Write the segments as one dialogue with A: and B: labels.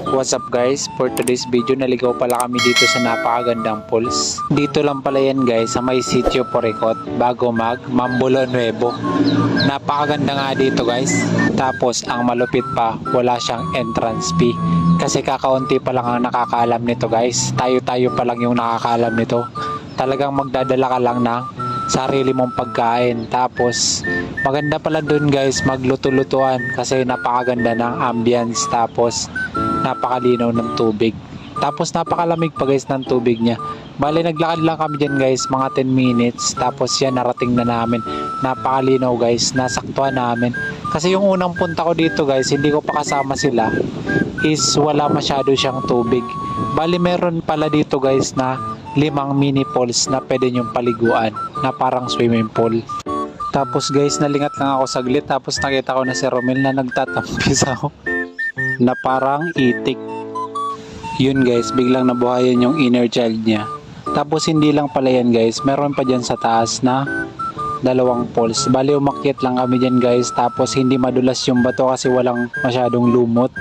A: What's up guys, for today's video naligaw pala kami dito sa napakagandang falls. Dito lang pala yan guys sa may Sitio Poricot bago mag Mambulo Nuevo. Napakaganda nga dito guys. Tapos ang malupit pa, wala siyang entrance fee. Kasi kakaunti pa lang ang nakakaalam nito guys. Tayo pa lang yung nakakaalam nito. Talagang magdadala ka lang ng sarili mong pagkain. Tapos maganda pala dun guys magluto-lutuan kasi napakaganda ng ambience. Tapos napakalinaw ng tubig. Tapos napakalamig pa guys ng tubig niya. Bale naglakad lang kami dyan guys mga 10 minutes. Tapos yan narating na namin. Napakalinaw guys. Nasaktuhan namin. Kasi yung unang punta ko dito guys, hindi ko pa kasama sila, is wala masyado siyang tubig. Bale meron pala dito guys na 5 mini falls na pwede nyong paliguan na parang swimming pool. Tapos guys nalingat lang ako saglit. Tapos nakita ko na si Romel na nagtatampisaw na parang itik. Yun guys, biglang nabuhayan yung inner child niya. Tapos hindi lang pala yan guys, meron pa dyan sa taas na 2 falls. Bali umakyat lang kami dyan guys. Tapos hindi madulas yung bato kasi walang masyadong lumot.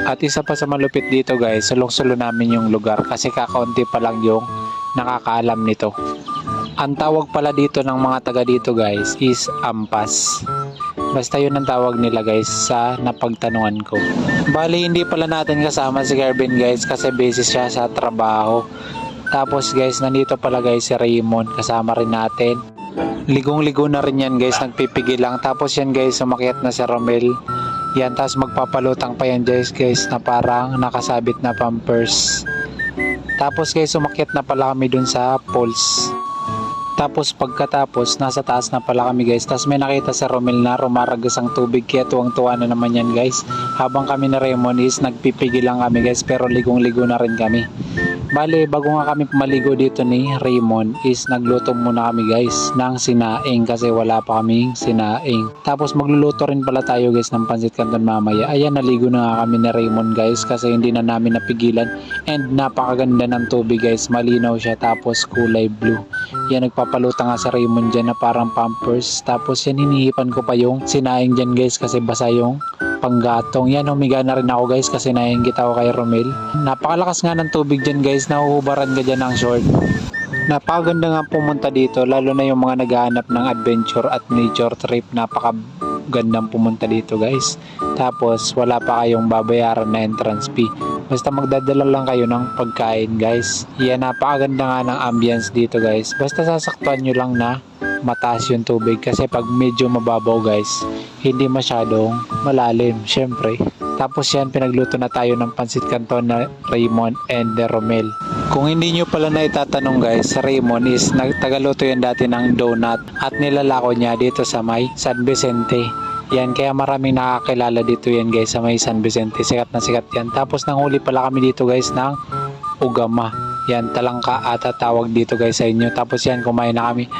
A: At isa pa sa malupit dito guys, sulong-sulo namin yung lugar kasi kakaunti pa lang yung nakakaalam nito. Ang tawag pala dito ng mga taga dito guys is Ampas. Basta yun ang tawag nila guys sa napagtanungan ko. Bali hindi pala natin kasama si Garvin guys kasi busy siya sa trabaho. Tapos guys nandito pala guys si Raymond, kasama rin natin. Ligong-ligo na rin yan guys, nagpipigil lang. Tapos yan guys umakyat na si Romel. Yan, tapos magpapalutang pa yan guys na parang nakasabit na pampers. Tapos guys umakyat na pala kami dun sa falls. Tapos pagkatapos nasa taas na pala kami guys. Tapos may nakita si Romel na rumaragas ang tubig kaya tuwang-tuwa na naman yan guys. Habang kami na Raymond is nagpipigil lang kami guys pero ligong-ligo na rin kami. Bale bago nga kami maligo dito ni Raymond is nagluto muna kami guys ng sinaing kasi wala pa kaming sinaing. Tapos magluluto rin pala tayo guys ng pansit canton mamaya. Ayan, naligo na nga kami ni Raymond guys kasi hindi na namin napigilan. And napakaganda ng tubig guys, malinaw siya tapos kulay blue. Yan, nagpapalutang nga sa Raymond dyan na parang pampers. Tapos yan, hinihipan ko pa yung sinaing dyan guys kasi basa yung panggatong. Yan, humiga na rin ako guys kasi nainggit ako kay Romel. Napakalakas nga ng tubig dyan guys, nahuhubaran ka dyan ng short. Napakaganda nga pumunta dito lalo na yung mga naghahanap ng adventure at nature trip. Napakagandang pumunta dito guys. Tapos wala pa kayong babayaran na entrance fee. Basta magdadala lang kayo ng pagkain guys. Yan, napakaganda nga ng ambience dito guys. Basta sasaktuhan nyo lang na mataas yung tubig kasi pag medyo mababaw guys, hindi masyadong malalim syempre. Tapos yan, pinagluto na tayo ng pansit canton na Raymond and Romel. Kung hindi nyo pala na itatanong guys, Raymond is nagtagaluto yan dati ng donut at nilalako niya dito sa may San Vicente. Yan, kaya maraming nakakilala dito yan guys sa may San Vicente. Sikat na sikat yan. Tapos nanghuli pala kami dito guys ng ugama. Yan, talangka ata tawag dito guys sa inyo. Tapos yan, kumain na kami.